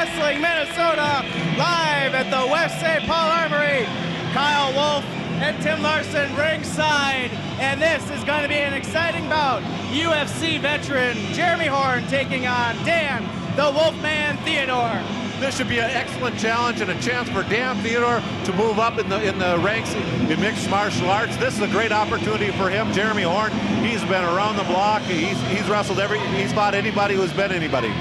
Wrestling Minnesota, live at the West St. Paul Armory. Kyle Wolf and Tim Larson ringside, and this is going to be an exciting bout. UFC veteran Jeremy Horn taking on Dan, the Wolfman Theodore. This should be an excellent challenge and a chance for Dan Theodore to move up in the ranks in mixed martial arts. This is a great opportunity for him. Jeremy Horn, he's been around the block. He's wrestled he's fought anybody who's been anybody.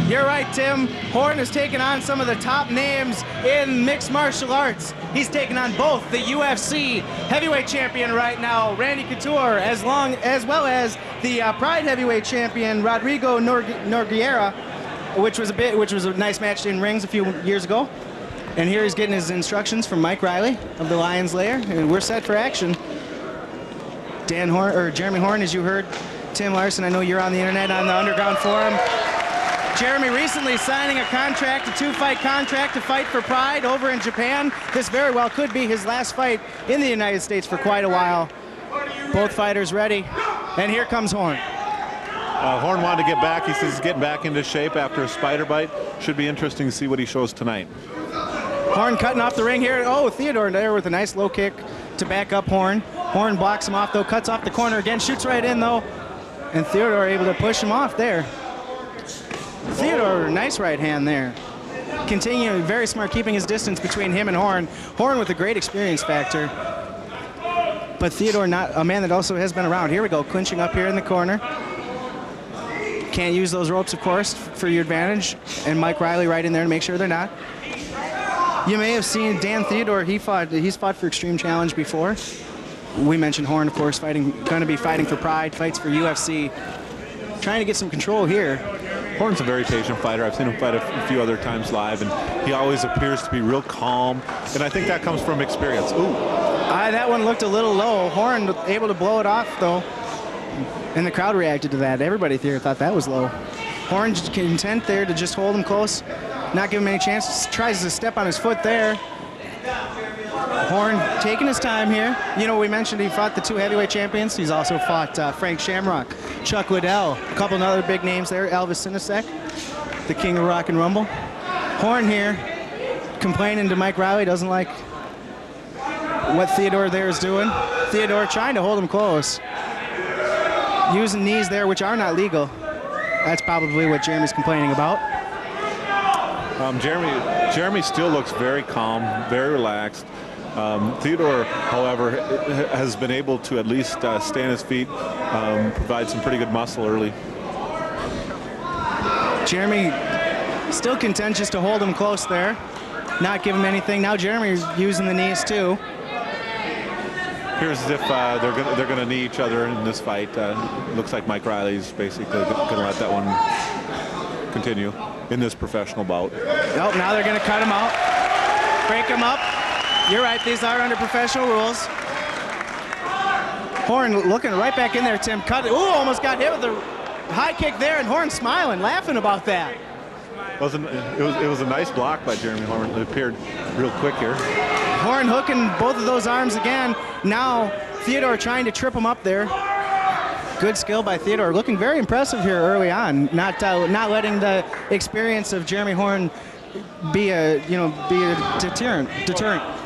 You're right, Tim. Horn has taken on some of the top names in mixed martial arts. He's taken on both the UFC heavyweight champion right now, Randy Couture, as well as the Pride heavyweight champion, Rodrigo Nogueira, which was a nice match in rings a few years ago. And here he's getting his instructions from Mike Riley of the Lions Lair, and we're set for action. Jeremy Horn, as you heard, Tim Larson, I know you're on the internet on the Underground Forum. Jeremy recently signing a contract, a 2-fight contract to fight for Pride over in Japan. This very well could be his last fight in the United States for quite a while. Both fighters ready, and here comes Horn. Horn wanted to get back. He says he's getting back into shape after a spider bite. Should be interesting to see what he shows tonight. Horn cutting off the ring here. Oh, Theodore there with a nice low kick to back up Horn. Horn blocks him off though, cuts off the corner again, shoots right in though, and Theodore able to push him off there. Theodore, nice right hand there. Continuing, very smart, keeping his distance between him and Horn. Horn with a great experience factor. But Theodore, not a man that also has been around. Here we go, clinching up here in the corner. Can't use those ropes, of course, for your advantage. And Mike Riley right in there to make sure they're not. You may have seen Dan Theodore, he's fought for Extreme Challenge before. We mentioned Horn, of course, going to be fighting for Pride, fights for UFC. Trying to get some control here. Horn's a very patient fighter. I've seen him fight a few other times live, and he always appears to be real calm, and I think that comes from experience. Ooh. That one looked a little low. Horn able to blow it off, though, and the crowd reacted to that. Everybody here thought that was low. Horn's content there to just hold him close, not give him any chance. Tries to step on his foot there. Horn taking his time here. You know, we mentioned he fought the 2 heavyweight champions. He's also fought Frank Shamrock, Chuck Liddell, a couple of other big names there, Elvis Sinasek, the king of rock and rumble. Horn here complaining to Mike Riley, doesn't like what Theodore there is doing. Theodore trying to hold him close. Using knees there, which are not legal. That's probably what Jeremy's complaining about. Jeremy still looks very calm, very relaxed. Theodore, however, has been able to at least stay on his feet, provide some pretty good muscle early. Jeremy still content just to hold him close there, not give him anything. Now Jeremy's using the knees too. Appears as if they're going to knee each other in this fight. Looks like Mike Riley's basically going to let that one continue in this professional bout. Nope, now they're going to cut him out, break him up. You're right, these are under professional rules. Horn looking right back in there, Tim. Cut it. Ooh, almost got hit with the high kick there, and Horn smiling, laughing about that. It was a nice block by Jeremy Horn. It appeared real quick here. Horn hooking both of those arms again. Now Theodore trying to trip him up there. Good skill by Theodore. Looking very impressive here early on. Not letting the experience of Jeremy Horn be a deterrent.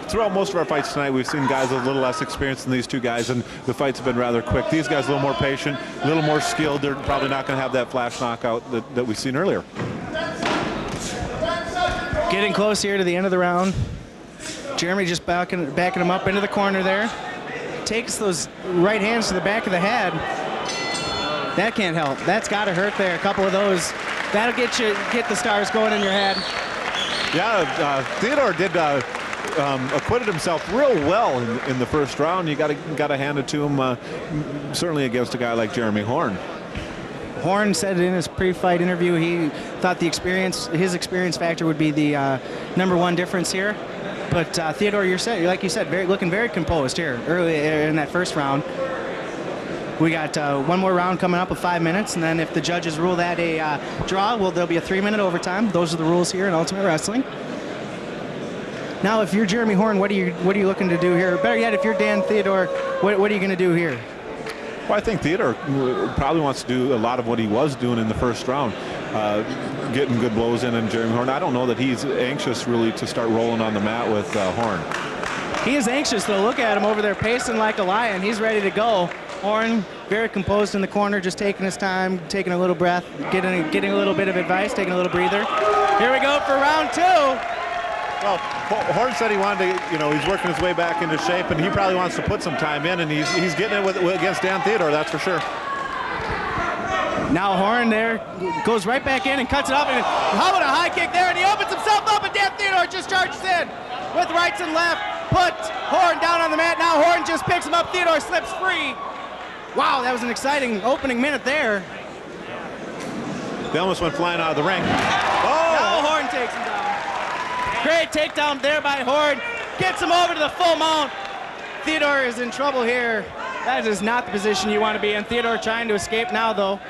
Throughout most of our fights tonight, we've seen guys with a little less experience than these two guys, and the fights have been rather quick. These guys a little more patient, a little more skilled. They're probably not going to have that flash knockout that we've seen earlier. Getting close here to the end of the round. Jeremy just backing him up into the corner there. Takes those right hands to the back of the head. That can't help. That's got to hurt there. A couple of those. That'll get the stars going in your head. Yeah, Theodore did acquitted himself real well in the first round. You got to hand it to him, certainly against a guy like Jeremy Horn. Horn said in his pre-fight interview he thought his experience factor would be the #1 difference here. But Theodore, like you said, looking very composed here early in that first round. We got one more round coming up with 5 minutes, and then if the judges rule that a draw, there'll be a 3-minute overtime. Those are the rules here in Ultimate Wrestling. Now, if you're Jeremy Horn, what are you looking to do here? Better yet, if you're Dan Theodore, what are you going to do here? Well, I think Theodore probably wants to do a lot of what he was doing in the first round. getting good blows in, and Jeremy Horn, I don't know that he's anxious really to start rolling on the mat with Horn. He is anxious, though. Look at him over there pacing like a lion. He's ready to go. Horn very composed in the corner, just taking his time, taking a little breath, getting a little bit of advice, taking a little breather. Here we go for round 2. Well, Horn said he wanted to, he's working his way back into shape, and he probably wants to put some time in, and he's getting it against Dan Theodore, that's for sure. Now Horn there goes right back in and cuts it off, and how about a high kick there, and he opens himself up, and Dan Theodore just charges in with rights and left, puts Horn down on the mat. Now Horn just picks him up, Theodore slips free. Wow, that was an exciting opening minute there. They almost went flying out of the ring. Oh! Now Horn takes him down. Great takedown there by Horn. Gets him over to the full mount. Theodore is in trouble here. That is not the position you want to be in. Theodore trying to escape now, though.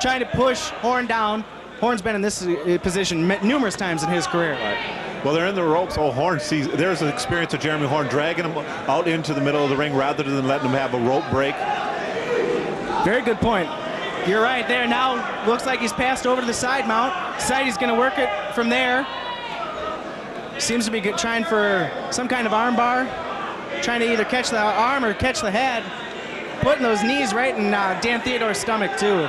Trying to push Horn down. Horn's been in this position numerous times in his career. Well, they're in the ropes. Oh, Horn sees, there's an experience of Jeremy Horn dragging him out into the middle of the ring rather than letting him have a rope break. Very good point. You're right there. Now looks like he's passed over to the side mount. Decided he's going to work it from there. Seems to be trying for some kind of arm bar. Trying to either catch the arm or catch the head. Putting those knees right in Dan Theodore's stomach, too.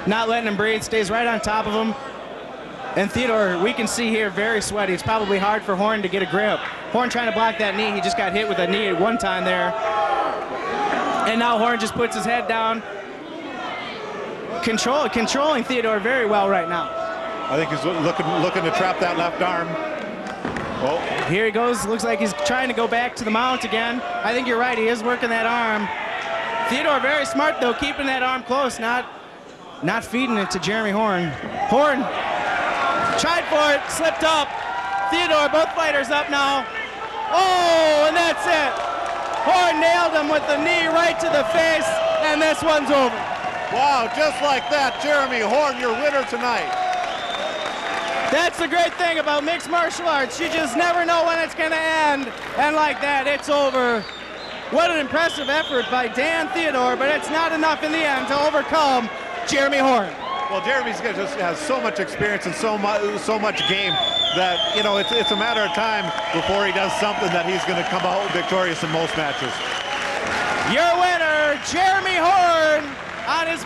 Not letting him breathe. Stays right on top of him. And Theodore, we can see here, very sweaty. It's probably hard for Horn to get a grip. Horn trying to block that knee. He just got hit with a knee at one time there. And now Horn just puts his head down. Controlling Theodore very well right now. I think he's looking to trap that left arm. Oh. Here he goes. Looks like he's trying to go back to the mount again. I think you're right. He is working that arm. Theodore very smart, though, keeping that arm close, not feeding it to Jeremy Horn. Horn tried for it, slipped up. Theodore, both fighters up now. Oh, and that's it. Horn nailed him with the knee right to the face, and this one's over. Wow, just like that, Jeremy Horn, your winner tonight. That's the great thing about mixed martial arts. You just never know when it's going to end, and like that, it's over. What an impressive effort by Dan Theodore, but it's not enough in the end to overcome Jeremy Horn. Well, Jeremy's just has so much experience and so much game that, it's a matter of time before he does something that he's going to come out victorious in most matches. Your winner, Jeremy Horn, on his